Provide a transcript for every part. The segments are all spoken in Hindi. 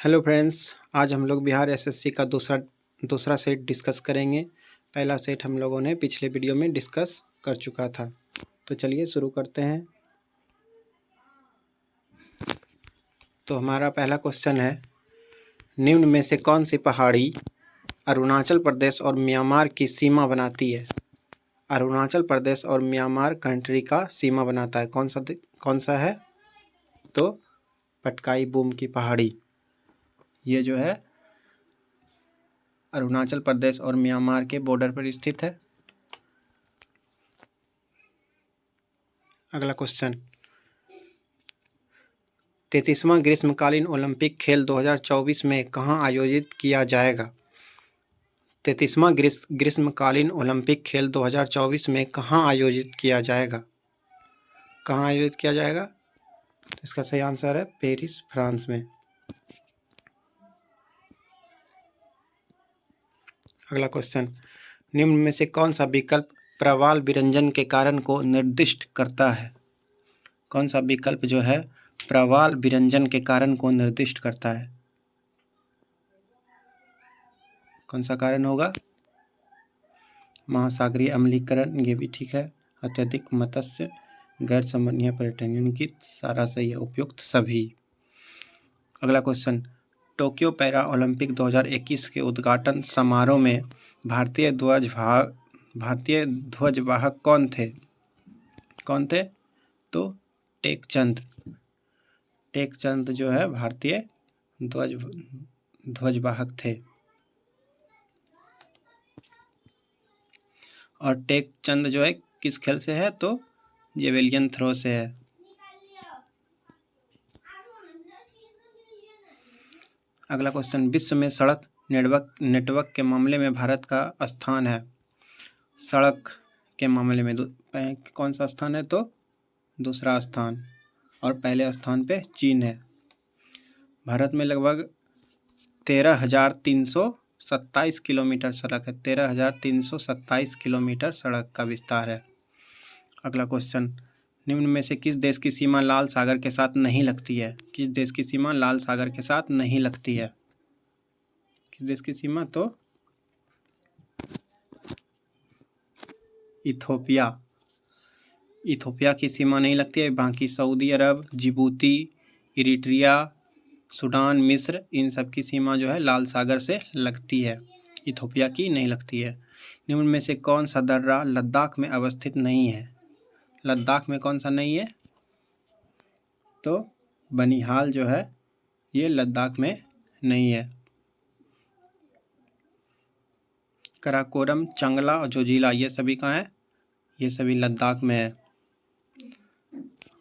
हेलो फ्रेंड्स, आज हम लोग बिहार एसएससी का दूसरा सेट डिस्कस करेंगे। पहला सेट हम लोगों ने पिछले वीडियो में डिस्कस कर चुका था। तो चलिए शुरू करते हैं। तो हमारा पहला क्वेश्चन है, निम्न में से कौन सी पहाड़ी अरुणाचल प्रदेश और म्यांमार की सीमा बनाती है? अरुणाचल प्रदेश और म्यांमार कंट्री का सीमा बनाता है। कौन सा है? तो पटकाई बूम की पहाड़ी, ये जो है अरुणाचल प्रदेश और म्यांमार के बॉर्डर पर स्थित है। अगला क्वेश्चन, 33वां ग्रीष्मकालीन ओलंपिक खेल 2024 में कहाँ आयोजित किया जाएगा? 33वां ग्रीष्मकालीन ओलंपिक खेल 2024 में कहाँ आयोजित किया जाएगा? कहाँ आयोजित किया जाएगा? तो इसका सही आंसर है पेरिस, फ्रांस में। अगला क्वेश्चन, निम्न में से कौन सा विकल्प प्रवाल विरंजन के कारण को निर्दिष्ट करता है? कौन सा विकल्प जो है प्रवाल विरंजन के कारण को निर्दिष्ट करता है? कौन सा कारण होगा? महासागरीय अम्लीकरण, ये भी ठीक है। अत्यधिक मत्स्य, गैर संबंधीय पर्यटन, की सारा सही है, उपयुक्त सभी। अगला क्वेश्चन, टोक्यो पैरा ओलंपिक 2021 के उद्घाटन समारोह में भारतीय ध्वजवाहक कौन थे? तो टेकचंद जो है भारतीय ध्वजवाहक थे। और टेकचंद जो है किस खेल से है? तो जेवेलियन थ्रो से है। अगला क्वेश्चन, विश्व में सड़क नेटवर्क के मामले में भारत का स्थान है। सड़क के मामले में कौन सा स्थान है? तो दूसरा स्थान, और पहले स्थान पे चीन है। भारत में लगभग 13,327 किलोमीटर सड़क है। 13,327 किलोमीटर सड़क का विस्तार है। अगला क्वेश्चन, निम्न में से किस देश की सीमा लाल सागर के साथ नहीं लगती है? किस देश की सीमा लाल सागर के साथ नहीं लगती है? किस देश की सीमा? तो इथोपिया की सीमा नहीं लगती है। बाकी सऊदी अरब, जिबूती, इरिट्रिया, सूडान, मिस्र, इन सब की सीमा जो है लाल सागर से लगती है। इथोपिया की नहीं लगती है। निम्न में से कौन सा दर्रा लद्दाख में अवस्थित नहीं है? लद्दाख में कौन सा नहीं है? तो बनिहाल जो है ये लद्दाख में नहीं है। कराकोरम, चंगला और जोजिला, ये सभी कहाँ है? ये सभी लद्दाख में है।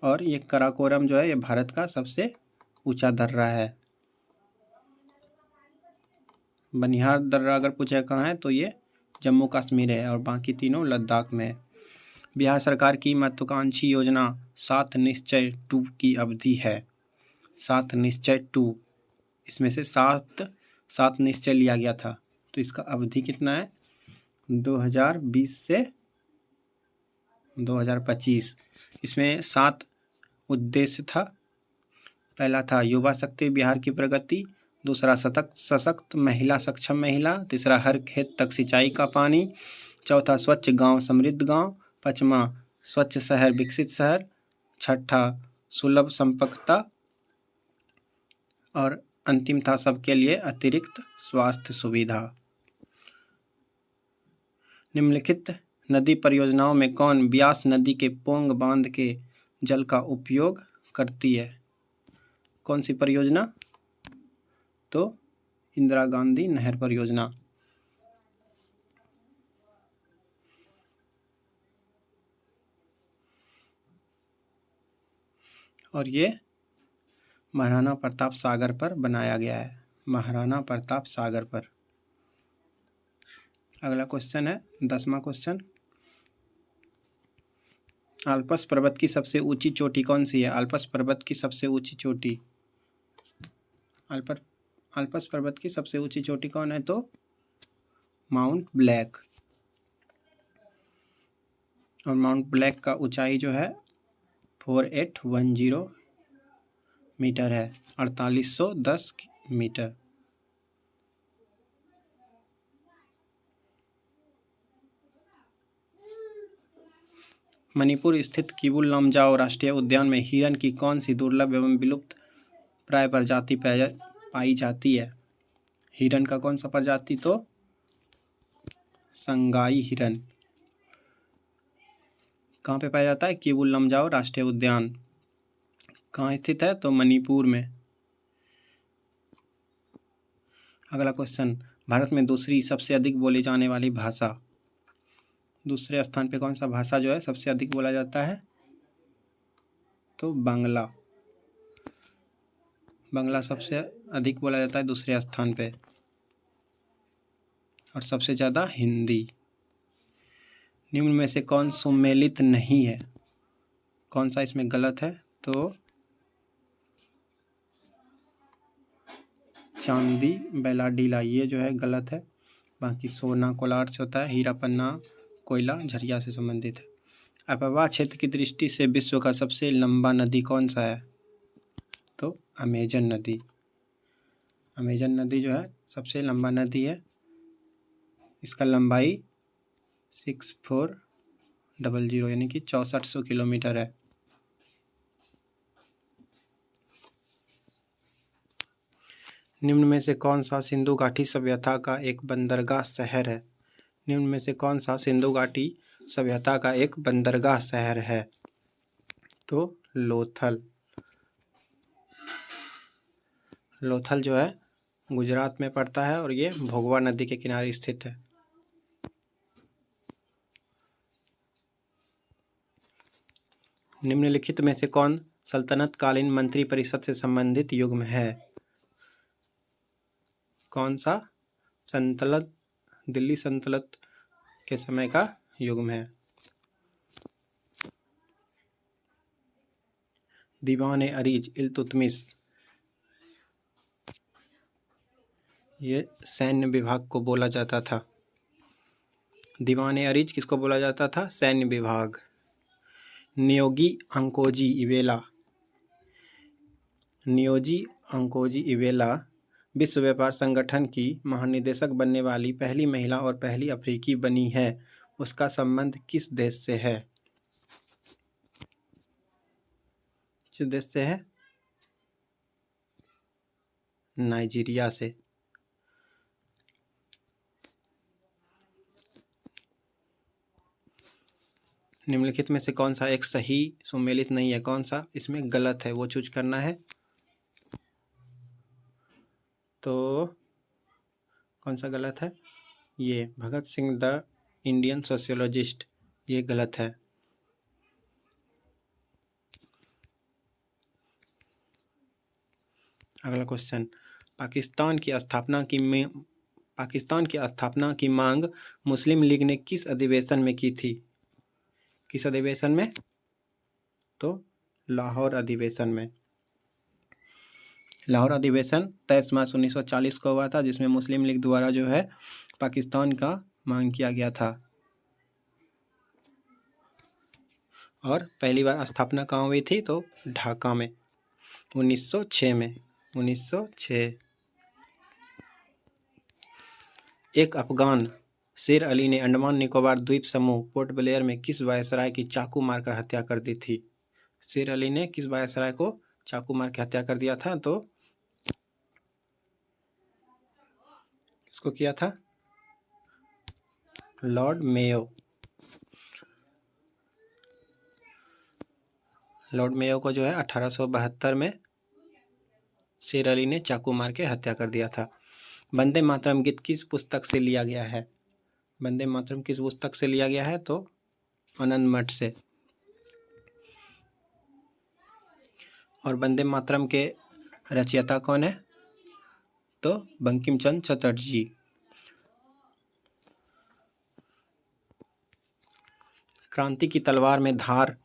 और ये कराकोरम जो है ये भारत का सबसे ऊंचा दर्रा है। बनिहाल दर्रा अगर पूछा कहाँ है तो ये जम्मू कश्मीर है, और बाकी तीनों लद्दाख में है। बिहार सरकार की महत्वाकांक्षी योजना 7 निश्चय 2 की अवधि है। 7 निश्चय 2, इसमें से सात निश्चय लिया गया था। तो इसका अवधि कितना है? 2020 से 2025। इसमें 7 उद्देश्य था। पहला था युवा शक्ति बिहार की प्रगति, दूसरा सशक्त महिला, सक्षम महिला, तीसरा हर खेत तक सिंचाई का पानी, चौथा स्वच्छ गांव समृद्ध गांव, पांचवा स्वच्छ शहर विकसित शहर, छठा सुलभ संपर्कता, और अंतिम था सबके लिए अतिरिक्त स्वास्थ्य सुविधा। निम्नलिखित नदी परियोजनाओं में कौन ब्यास नदी के पोंग बांध के जल का उपयोग करती है? कौन सी परियोजना? तो इंदिरा गांधी नहर परियोजना। और ये महाराणा प्रताप सागर पर बनाया गया है। महाराणा प्रताप सागर पर। अगला क्वेश्चन है 10वां क्वेश्चन, आल्पस पर्वत की सबसे ऊंची चोटी कौन सी है? आल्पस पर्वत की सबसे ऊंची चोटी, आल्पस पर्वत की सबसे ऊंची चोटी कौन है? तो माउंट ब्लैक। और माउंट ब्लैक का ऊंचाई जो है 4810 मीटर है, 4810 मीटर। मणिपुर स्थित किबुल लमजाओ राष्ट्रीय उद्यान में हिरन की कौन सी दुर्लभ एवं विलुप्त प्राय प्रजाति पाई जाती है? हिरन का कौन सा प्रजाति? तो संगाई हिरन। कहाँ पे पाया जाता है? किबुल लमजाओ राष्ट्रीय उद्यान। कहाँ स्थित है? तो मणिपुर में। अगला क्वेश्चन, भारत में दूसरी सबसे अधिक बोली जाने वाली भाषा, दूसरे स्थान पे कौन सा भाषा जो है सबसे अधिक बोला जाता है? तो बांग्ला। बांग्ला सबसे अधिक बोला जाता है दूसरे स्थान पे, और सबसे ज़्यादा हिंदी। निम्न में से कौन सुमेलित नहीं है? कौन सा इसमें गलत है? तो चांदी बैलाडीला, ये जो है गलत है। बाकी सोना कोलार से होता है, हीरा पन्ना कोयला झरिया से संबंधित है। अपवाह क्षेत्र की दृष्टि से विश्व का सबसे लंबा नदी कौन सा है? तो अमेजन नदी। अमेजन नदी जो है सबसे लंबा नदी है। इसका लंबाई 6400 यानी कि 6400 किलोमीटर है। निम्न में से कौन सा सिंधु घाटी सभ्यता का एक बंदरगाह शहर है? निम्न में से कौन सा सिंधु घाटी सभ्यता का एक बंदरगाह शहर है? तो लोथल। लोथल जो है गुजरात में पड़ता है और ये भोगवा नदी के किनारे स्थित है। निम्नलिखित में से कौन सल्तनत कालीन मंत्री परिषद से संबंधित युग्म है? कौन सा सल्तनत, दिल्ली सल्तनत के समय का युग्म है? दीवान अरीज इल्तुतमिश, ये सैन्य विभाग को बोला जाता था। दीवान अरीज किसको बोला जाता था? सैन्य विभाग। नियोगी अंकोजी इवेला, नियोजी अंकोजी इवेला विश्व व्यापार संगठन की महानिदेशक बनने वाली पहली महिला और पहली अफ्रीकी बनी है। उसका संबंध किस देश से है? किस देश से है? नाइजीरिया से। निम्नलिखित में से कौन सा एक सही सुमेलित नहीं है? कौन सा इसमें गलत है वो चूज करना है। तो कौन सा गलत है? ये Bhagat Singh the Indian sociologist, ये गलत है। अगला क्वेश्चन, पाकिस्तान की स्थापना की मांग मुस्लिम लीग ने किस अधिवेशन में की थी? किस अधिवेशन में? तो लाहौर अधिवेशन में। लाहौर अधिवेशन 23 मार्च 1940 को हुआ था, जिसमें मुस्लिम लीग द्वारा जो है पाकिस्तान का मांग किया गया था। और पहली बार स्थापना कहाँ हुई थी? तो ढाका में 1906 में। 1906। एक अफगान शेर अली ने अंडमान निकोबार द्वीप समूह पोर्ट ब्लेयर में किस वायसराय की चाकू मारकर हत्या कर दी थी? शेर अली ने किस वायसराय को चाकू मार के हत्या कर दिया था? तो किसको किया था? Lord Mayo. लॉर्ड मेयो को जो है 1872 में शेर अली ने चाकू मार के हत्या कर दिया था। वंदे मातरम गीत किस पुस्तक से लिया गया है? वंदे मातरम किस पुस्तक से लिया गया है? तो आनंद मठ से। और वंदे मातरम के रचयिता कौन है? तो बंकिम चंद्र चटर्जी। क्रांति की तलवार में धार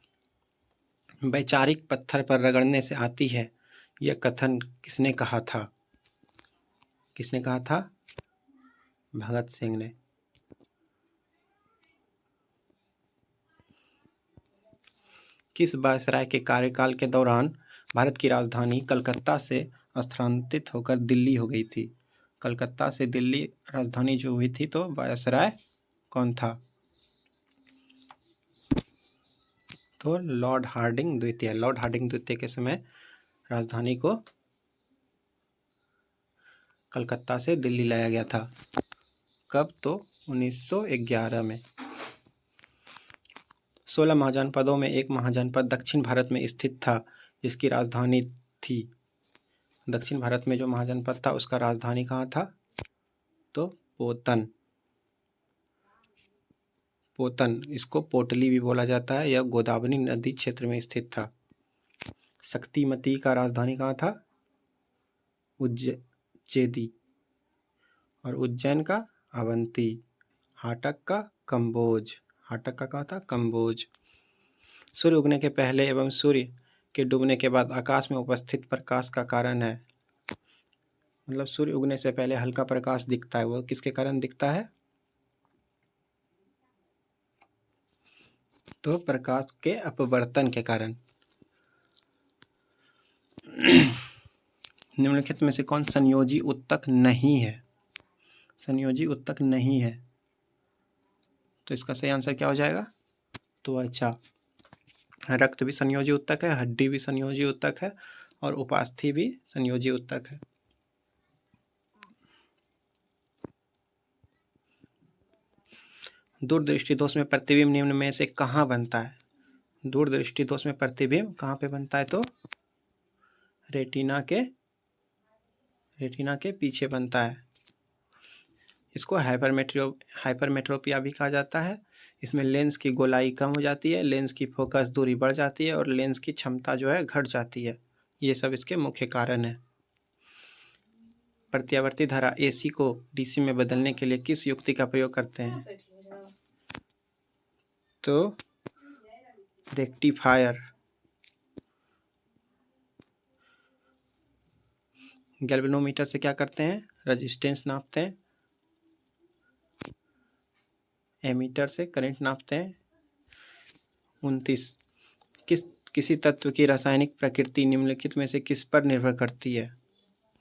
वैचारिक पत्थर पर रगड़ने से आती है, यह कथन किसने कहा था? किसने कहा था? भगत सिंह ने। किस वायसराय के कार्यकाल के दौरान भारत की राजधानी कलकत्ता से स्थानांतरित होकर दिल्ली हो गई थी। कलकत्ता से दिल्ली राजधानी जो हुई थी तो वायसराय कौन था? तो लॉर्ड हार्डिंग द्वितीय। लॉर्ड हार्डिंग द्वितीय के समय राजधानी को कलकत्ता से दिल्ली लाया गया था। कब? तो 1911 में। 16 महाजनपदों में एक महाजनपद दक्षिण भारत में स्थित था जिसकी राजधानी थी। दक्षिण भारत में जो महाजनपद था उसका राजधानी कहाँ था? तो पोतन। पोतन, इसको पोटली भी बोला जाता है। यह गोदावरी नदी क्षेत्र में स्थित था। शक्तिमती का राजधानी कहाँ था? उज्जैदी। और उज्जैन का अवंती। हाटक का कंबोज। हाटक का कहाँ था? कंबोज। सूर्य उगने के पहले एवं सूर्य के डूबने के बाद आकाश में उपस्थित प्रकाश का कारण है। मतलब सूर्य उगने से पहले हल्का प्रकाश दिखता है, वो किसके कारण दिखता है? तो प्रकाश के अपवर्तन के कारण। निम्नलिखित में से कौन संयोजी उत्तक नहीं है? संयोजी उत्तक नहीं है तो इसका सही आंसर क्या हो जाएगा? त्वचा। रक्त भी संयोजी उत्तक है, हड्डी भी संयोजी उत्तक है और उपास्थि भी संयोजी उत्तक है। दूरदृष्टि दोष में प्रतिबिंब निम्न में से कहाँ बनता है? दूरदृष्टि दोष में प्रतिबिंब कहाँ पे बनता है? तो रेटिना के पीछे बनता है। इसको हाइपरमेट्रोपिया भी कहा जाता है। इसमें लेंस की गोलाई कम हो जाती है, लेंस की फोकस दूरी बढ़ जाती है और लेंस की क्षमता जो है घट जाती है। ये सब इसके मुख्य कारण हैं। प्रत्यावर्ती धारा AC को DC में बदलने के लिए किस युक्ति का प्रयोग करते हैं? तो रेक्टिफायर। गैल्वेनोमीटर से क्या करते हैं? रेजिस्टेंस नापते हैं। एमीटर से करंट नापते हैं। 29 किसी तत्व की रासायनिक प्रकृति निम्नलिखित में से किस पर निर्भर करती है?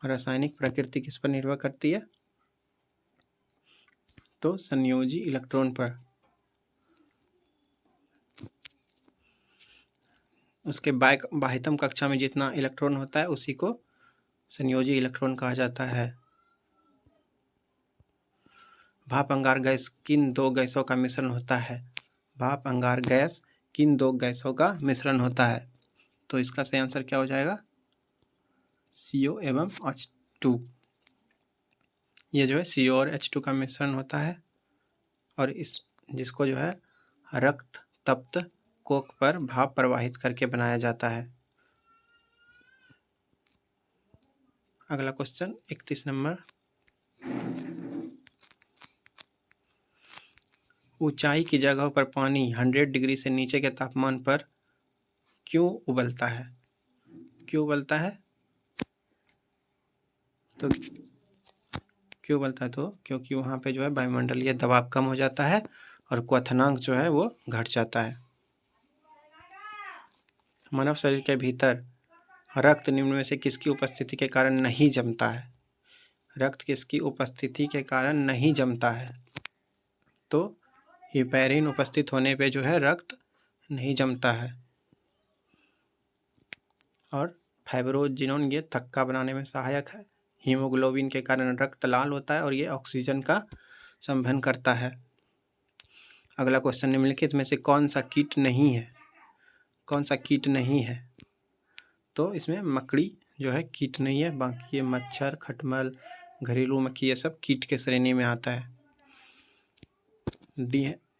रासायनिक प्रकृति किस पर निर्भर करती है? तो संयोजी इलेक्ट्रॉन पर। उसके बाह्यतम कक्षा में जितना इलेक्ट्रॉन होता है उसी को संयोजी इलेक्ट्रॉन कहा जाता है। भाप अंगार गैस किन दो गैसों का मिश्रण होता है? भाप अंगार गैस किन दो गैसों का मिश्रण होता है? तो इसका सही आंसर क्या हो जाएगा? CO एवं H2। ये जो है CO और H2 का मिश्रण होता है और इस जिसको जो है रक्त तप्त कोक पर भाप प्रवाहित करके बनाया जाता है। अगला क्वेश्चन 31 नंबर। ऊंचाई की जगह पर पानी 100 डिग्री से नीचे के तापमान पर क्यों उबलता है? क्यों उबलता है? तो क्यों उबलता है? तो क्योंकि वहाँ पे जो है वायुमंडलीय दबाव कम हो जाता है और क्वथनांक जो है वो घट जाता है। मानव शरीर के भीतर रक्त निम्न में से किसकी उपस्थिति के कारण नहीं जमता है? रक्त किसकी उपस्थिति के कारण नहीं जमता है? तो हिपैरिन उपस्थित होने पे जो है रक्त नहीं जमता है। और फाइब्रोजिनोन ये थक्का बनाने में सहायक है। हीमोग्लोबिन के कारण रक्त लाल होता है और ये ऑक्सीजन का संवहन करता है। अगला क्वेश्चन, निम्नलिखित में से कौन सा कीट नहीं है? कौन सा कीट नहीं है? तो इसमें मकड़ी जो है कीट नहीं है, बाकी ये मच्छर, खटमल, घरेलू मक्खी ये सब कीट के श्रेणी में आता है।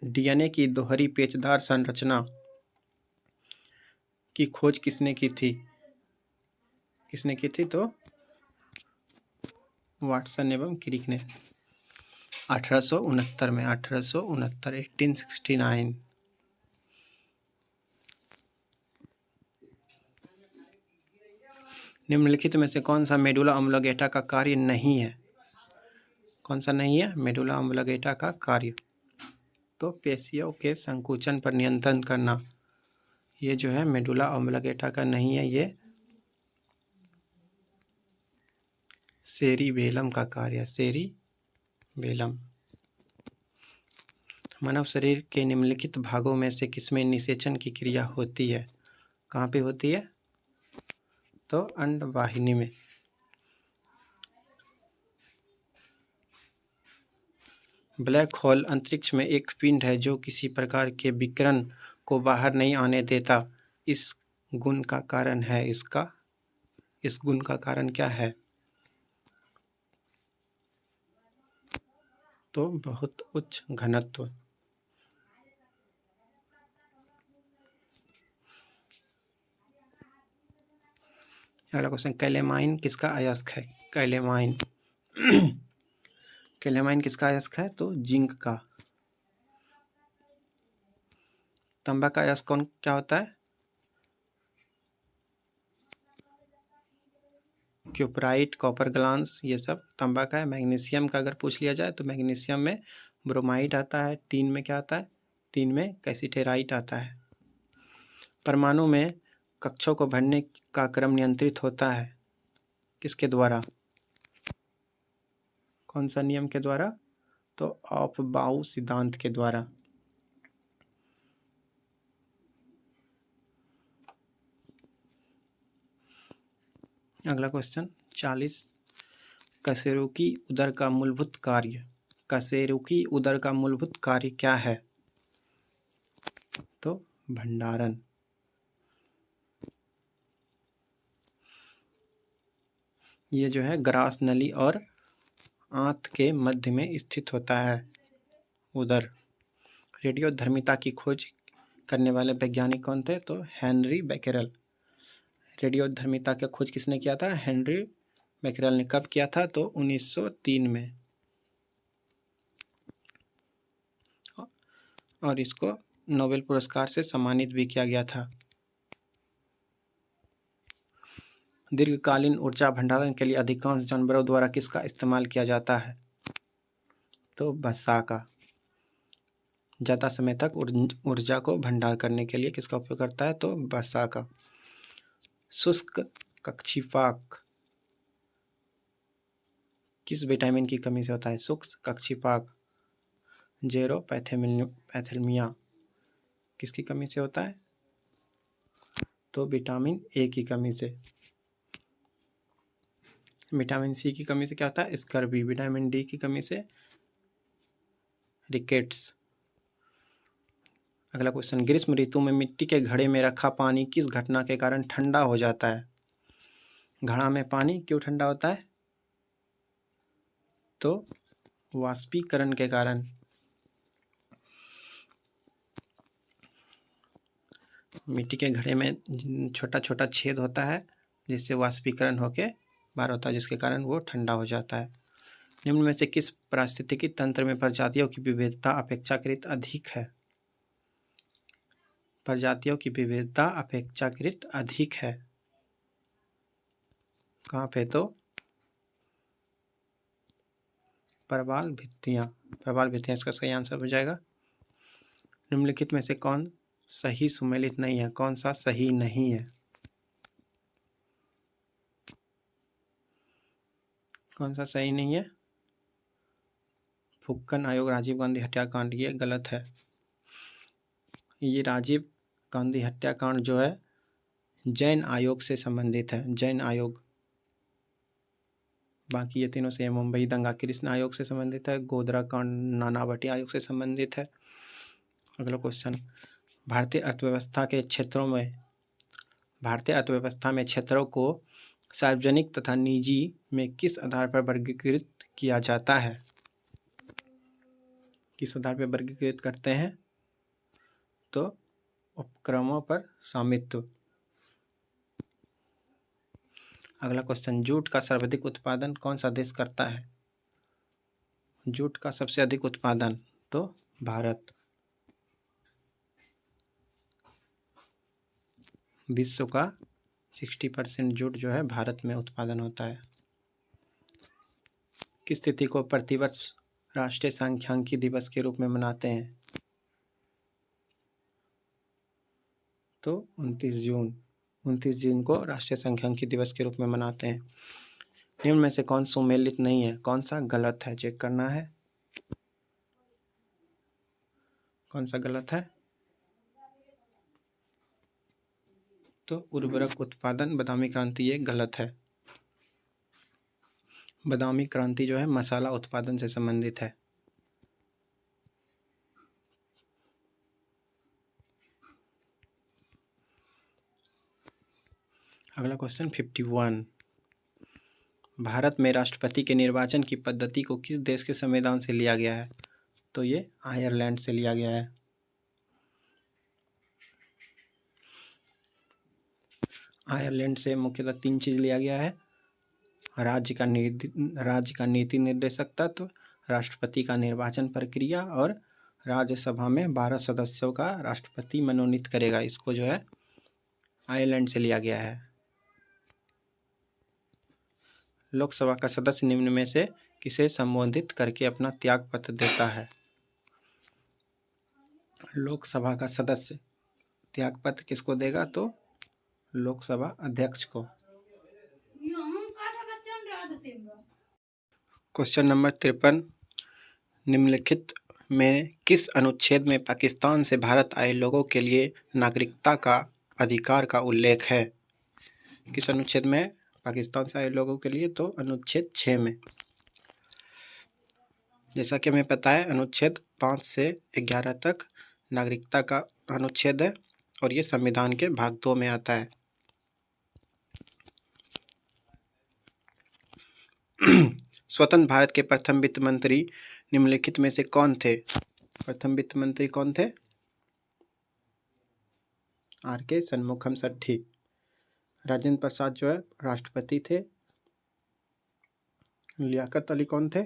DNA की दोहरी पेचदार संरचना की खोज किसने की थी? किसने की थी? तो वाटसन एवं क्रिक ने 1869 में। 1869 निम्नलिखित में से कौन सा मेडुला ऑब्लिंगेटा का कार्य नहीं है? कौन सा नहीं है मेडुला ऑब्लिंगेटा का कार्य? तो पेशियों के संकुचन पर नियंत्रण करना। ये जो है मेडुला ऑब्लिंगेटा का नहीं है। ये सेरिबेलम का कार्य, सेरिबेलम। मानव शरीर के निम्नलिखित भागों में से किसमें निषेचन की क्रिया होती है? कहाँ पे होती है? तो अंडवाहिनी में। ब्लैक होल अंतरिक्ष में एक पिंड है जो किसी प्रकार के विकिरण को बाहर नहीं आने देता। इस गुण का कारण क्या है? तो बहुत उच्च घनत्व। अगला क्वेश्चन, कैलेमाइन किसका अयस्क है? कैलेमाइन कैलेमाइन किसका अयस्क है? तो जिंक का। तांबा का अयस्क क्या होता है? क्यूपराइट, कॉपर ग्लांस, ये सब तांबा का है। मैग्नीशियम का अगर पूछ लिया जाए तो मैग्नीशियम में ब्रोमाइड आता है। टीन में क्या आता है? टीन में कैसिटेराइट आता है। परमाणु में कक्षों को भरने का क्रम नियंत्रित होता है किसके द्वारा? कौन सा नियम के द्वारा? तो ऑफ-बाउ सिद्धांत के द्वारा। अगला क्वेश्चन 40, कशेरुकी उदर का मूलभूत कार्य। कशेरुकी उदर का मूलभूत कार्य क्या है? तो भंडारण। ये जो है ग्रास नली और आंत के मध्य में स्थित होता है उदर। रेडियोधर्मिता की खोज करने वाले वैज्ञानिक कौन थे? तो हेनरी बेकेरेल। रेडियोधर्मिता की खोज किसने किया था? हेनरी बेकेरेल ने। कब किया था? तो 1903 में। और इसको नोबेल पुरस्कार से सम्मानित भी किया गया था। दीर्घकालीन ऊर्जा भंडारण के लिए अधिकांश जानवरों द्वारा किसका इस्तेमाल किया जाता है? तो वसा का। ज़्यादा समय तक ऊर्जा को भंडार करने के लिए किसका उपयोग करता है? तो वसा का। शुष्क कक्षीपाक किस विटामिन की कमी से होता है? शुष्क कक्षीपाक जेरोपैथेल्मिया किसकी कमी से होता है? तो विटामिन ए की कमी से। विटामिन सी की कमी से क्या होता है? स्कर्वी। विटामिन डी की कमी से रिकेट्स। अगला क्वेश्चन, ग्रीष्म ऋतु में मिट्टी के घड़े में रखा पानी किस घटना के कारण ठंडा हो जाता है? घड़ा में पानी क्यों ठंडा होता है? तो वाष्पीकरण के कारण। मिट्टी के घड़े में छोटा छोटा छेद होता है जिससे वाष्पीकरण होके बाहर होता है, जिसके कारण वो ठंडा हो जाता है। निम्न में से किस पारिस्थितिकी तंत्र में प्रजातियों की विविधता अपेक्षाकृत अधिक है? प्रजातियों की विविधता अपेक्षाकृत अधिक है कहाँ पे? तो प्रवाल भित्तियाँ। प्रवाल भित्तियाँ इसका सही आंसर हो जाएगा। निम्नलिखित में से कौन सही सुमेलित नहीं है? कौन सा सही नहीं है? कौन सा सही नहीं है? फुक्कन आयोग राजीव गांधी हत्याकांड, ये गलत है। ये राजीव गांधी हत्याकांड जो है जैन आयोग से संबंधित है, जैन आयोग। बाकी ये तीनों से। मुंबई दंगा कृष्ण आयोग से संबंधित है, गोधरा कांड नानावटी आयोग से संबंधित है। अगला क्वेश्चन, भारतीय अर्थव्यवस्था में क्षेत्रों को सार्वजनिक तथा निजी में किस आधार पर वर्गीकृत किया जाता है? किस आधार पर वर्गीकृत करते हैं? तो उपक्रमों पर स्वामित्व। अगला क्वेश्चन, जूट का सर्वाधिक उत्पादन कौन सा देश करता है? जूट का सबसे अधिक उत्पादन तो भारत। विश्व का 60% जूट जो है भारत में उत्पादन होता है। किस तिथि को प्रतिवर्ष राष्ट्रीय सांख्यिकी दिवस के रूप में मनाते हैं? तो 29 जून को राष्ट्रीय सांख्यिकी दिवस के रूप में मनाते हैं। निम्न में से कौन सुमेलित नहीं है? कौन सा गलत है? चेक करना है। कौन सा गलत है? तो उर्वरक उत्पादन बादामी क्रांति ये गलत है। बादामी क्रांति जो है मसाला उत्पादन से संबंधित है। अगला क्वेश्चन 51। भारत में राष्ट्रपति के निर्वाचन की पद्धति को किस देश के संविधान से लिया गया है? तो ये आयरलैंड से लिया गया है। आयरलैंड से मुख्यतः 3 चीज़ लिया गया है: राज्य का नीति निर्देशक तत्व, राष्ट्रपति का निर्वाचन प्रक्रिया और राज्यसभा में 12 सदस्यों का राष्ट्रपति मनोनीत करेगा। इसको जो है आयरलैंड से लिया गया है। लोकसभा का सदस्य निम्न में से किसे संबोधित करके अपना त्याग पत्र देता है? लोकसभा का सदस्य त्याग पत्र किसको देगा? तो लोकसभा अध्यक्ष को। Question number 53। निम्नलिखित में किस अनुच्छेद में पाकिस्तान से भारत आए लोगों के लिए नागरिकता का अधिकार का उल्लेख है? किस अनुच्छेद में पाकिस्तान से आए लोगों के लिए? तो अनुच्छेद 6 में। जैसा कि हमें पता है अनुच्छेद 5 से 11 तक नागरिकता का अनुच्छेद है और ये संविधान के भाग 2 में आता है। स्वतंत्र भारत के प्रथम वित्त मंत्री निम्नलिखित में से कौन थे? प्रथम वित्त मंत्री कौन थे? R.K. शनमुखम सट्टी। राजेंद्र प्रसाद जो है राष्ट्रपति थे। लियाकत अली कौन थे?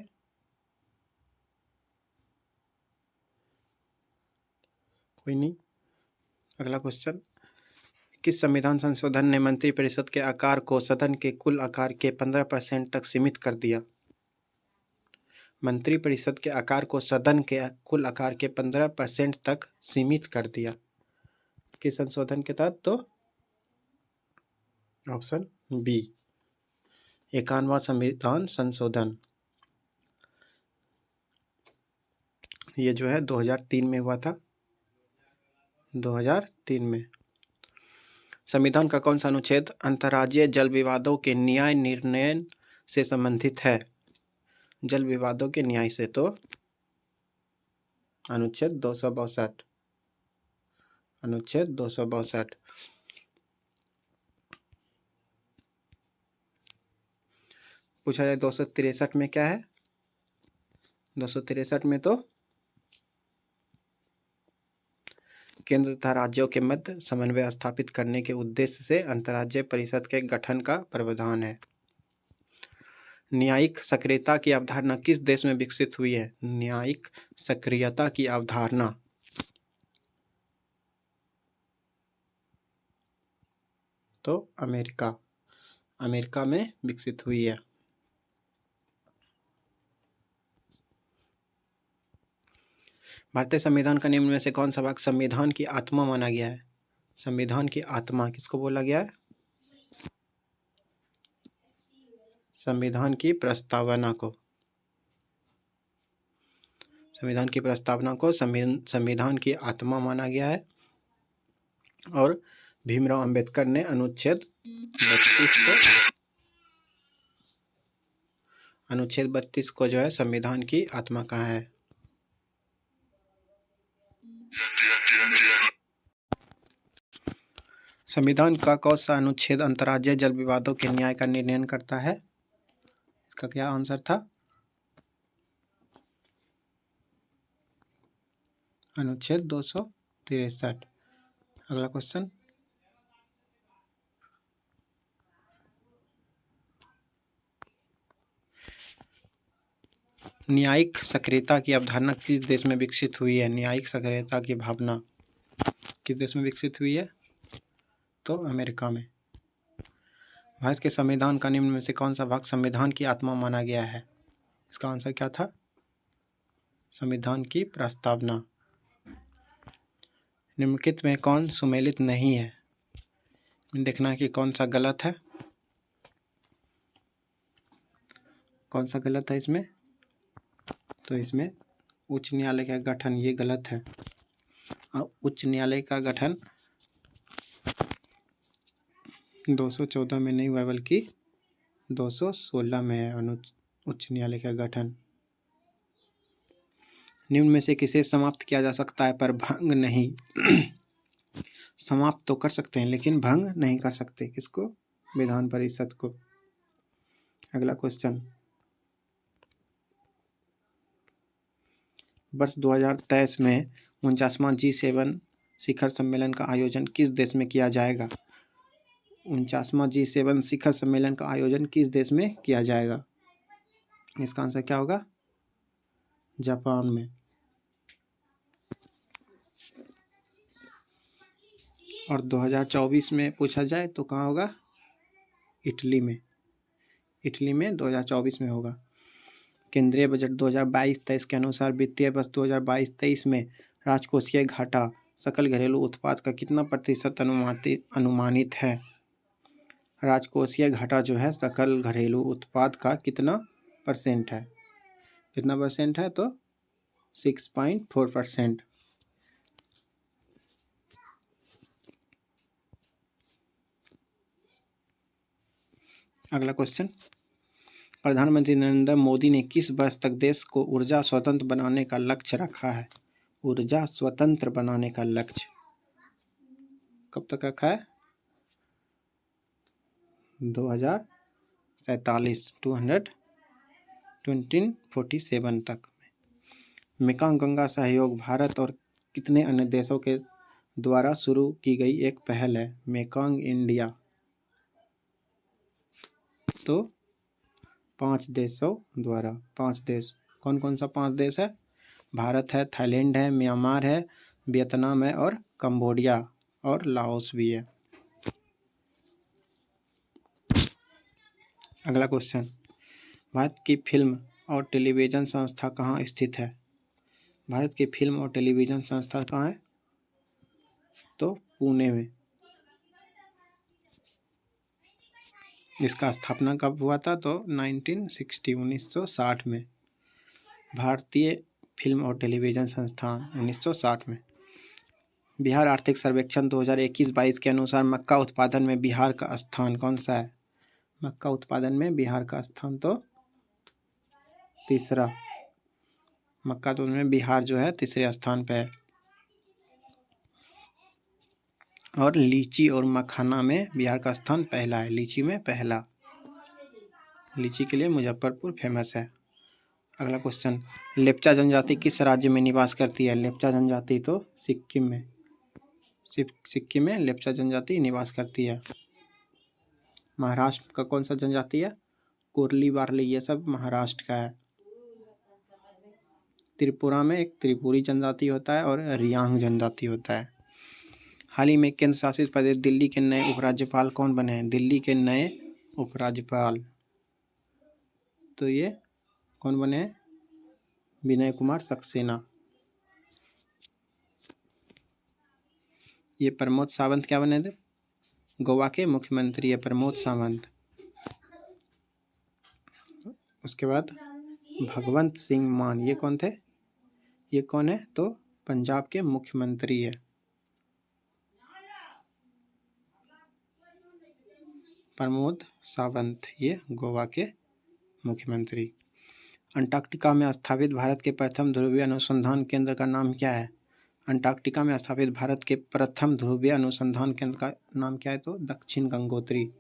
कोई नहीं। अगला क्वेश्चन, किस संविधान संशोधन ने मंत्रिपरिषद के आकार को सदन के कुल आकार के 15% तक सीमित कर दिया? मंत्रिपरिषद के आकार को सदन के कुल आकार के 15% तक सीमित कर दिया। किस संशोधन के तहत? तो ऑप्शन बी, 51वां संविधान संशोधन। ये जो है 2003 में हुआ था। 2003 में। संविधान का कौन सा अनुच्छेद अंतर्राज्यीय जल विवादों के न्याय निर्णय से संबंधित है? जल विवादों के न्याय से तो अनुच्छेद 262। अनुच्छेद 262। पूछा जाए 263 में क्या है? 263 में तो केंद्र तथा राज्यों के मध्य समन्वय स्थापित करने के उद्देश्य से अंतर्राज्यीय परिषद के गठन का प्रावधान है। न्यायिक सक्रियता की अवधारणा किस देश में विकसित हुई है? न्यायिक सक्रियता की अवधारणा तो अमेरिका में विकसित हुई है। भारतीय संविधान का निम्न में से कौन सा भाग संविधान की आत्मा माना गया है? संविधान की आत्मा किसको बोला गया है? संविधान की प्रस्तावना को। संविधान की प्रस्तावना को संविधान की आत्मा माना गया है और भीमराव अंबेडकर ने अनुच्छेद 32 को जो है संविधान की आत्मा कहा है। संविधान का कौन सा अनुच्छेद अंतर्राज्यीय जल विवादों के न्याय का निर्णय करता है? इसका क्या आंसर था? अनुच्छेद 263। अगला क्वेश्चन, न्यायिक सक्रियता की अवधारणा किस देश में विकसित हुई है? न्यायिक सक्रियता की भावना किस देश में विकसित हुई है? तो अमेरिका में। भारत के संविधान का निम्न में से कौन सा भाग संविधान की आत्मा माना गया है? इसका आंसर क्या था? संविधान की प्रस्तावना। निम्नलिखित में कौन सुमेलित नहीं है? देखना कि कौन सा गलत है। कौन सा गलत है इसमें? तो इसमें उच्च न्यायालय का गठन ये गलत है। और उच्च न्यायालय का गठन 214 में नहीं हुआ बल्कि 216 में है उच्च न्यायालय का गठन। निम्न में से किसे समाप्त किया जा सकता है पर भंग नहीं? समाप्त तो कर सकते हैं लेकिन भंग नहीं कर सकते। किसको? विधान परिषद को। अगला क्वेश्चन, वर्ष 2023 में 49वां G7 शिखर सम्मेलन का आयोजन किस देश में किया जाएगा? 49वां G7 शिखर सम्मेलन का आयोजन किस देश में किया जाएगा? इसका आंसर क्या होगा? जापान में। और 2024 में पूछा जाए तो कहाँ होगा? इटली में। इटली में 2024 में होगा। केंद्रीय बजट 2022-23 के अनुसार वित्तीय वर्ष 2022-23 में राजकोषीय घाटा सकल घरेलू उत्पाद का कितना प्रतिशत अनुमानित है? राजकोषीय घाटा जो है सकल घरेलू उत्पाद का कितना परसेंट है? कितना परसेंट है? तो 6.4%। अगला क्वेश्चन, प्रधानमंत्री नरेंद्र मोदी ने किस वर्ष तक देश को ऊर्जा स्वतंत्र बनाने का लक्ष्य रखा है? ऊर्जा स्वतंत्र बनाने का लक्ष्य कब तक रखा है? 2047 तक। मेकांग गंगा सहयोग भारत और कितने अन्य देशों के द्वारा शुरू की गई एक पहल है? Mekong India. तो 5 देशों द्वारा। 5 देश कौन कौन सा? 5 देश है? भारत है, थाईलैंड है, म्यांमार है, वियतनाम है और कंबोडिया और लाओस भी है। अगला क्वेश्चन, भारत की फिल्म और टेलीविज़न संस्था कहाँ स्थित है? भारत की फिल्म और टेलीविज़न संस्था कहाँ है? तो पुणे में। इसका स्थापना कब हुआ था? तो 1960 में। भारतीय फिल्म और टेलीविज़न संस्थान 1960 में। बिहार आर्थिक सर्वेक्षण 2021-22 के अनुसार मक्का उत्पादन में बिहार का स्थान कौन सा है? मक्का उत्पादन में बिहार का स्थान तो तीसरा। मक्का उत्पादन में बिहार जो है तीसरे स्थान पे है। और लीची और मखाना में बिहार का स्थान पहला है। लीची में पहला। लीची के लिए मुजफ्फरपुर फेमस है। अगला क्वेश्चन, लेप्चा जनजाति किस राज्य में निवास करती है? लेप्चा जनजाति तो सिक्किम में। सिक्किम में लेप्चा जनजाति निवास करती है। महाराष्ट्र का कौन सा जनजाति है? कुर्ली वार्ली, ये सब महाराष्ट्र का है। त्रिपुरा में एक त्रिपुरी जनजाति होता है और रियांग जनजाति होता है। हाल ही में केंद्र शासित प्रदेश दिल्ली के नए उपराज्यपाल कौन बने हैं? दिल्ली के नए उपराज्यपाल तो ये कौन बने हैं? विनय कुमार सक्सेना। ये प्रमोद सावंत क्या बने थे? गोवा के मुख्यमंत्री है प्रमोद सावंत। उसके बाद भगवंत सिंह मान, ये कौन थे? ये कौन है? तो पंजाब के मुख्यमंत्री है। प्रमोद सावंत ये गोवा के मुख्यमंत्री। अंटार्कटिका में स्थापित भारत के प्रथम ध्रुवीय अनुसंधान केंद्र का नाम क्या है? अंटार्कटिका में स्थापित भारत के प्रथम ध्रुवीय अनुसंधान केंद्र का नाम क्या है? तो दक्षिण गंगोत्री।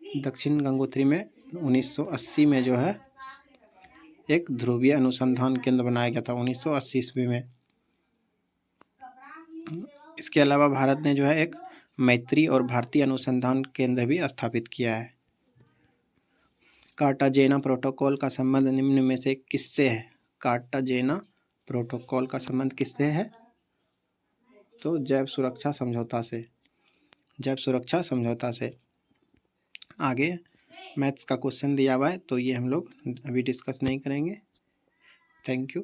दक्षिण गंगोत्री में 1980 में जो है एक ध्रुवीय अनुसंधान केंद्र बनाया गया था 1980 ईस्वी में। इसके अलावा भारत ने जो है एक मैत्री और भारतीय अनुसंधान केंद्र भी स्थापित किया है। कार्टाजेना प्रोटोकॉल का संबंध निम्न में से किससे है? कार्टाजेना प्रोटोकॉल का संबंध किससे है? तो जैव सुरक्षा समझौता से। जैव सुरक्षा समझौता से। आगे मैथ्स का क्वेश्चन दिया हुआ है तो ये हम लोग अभी डिस्कस नहीं करेंगे। Thank you.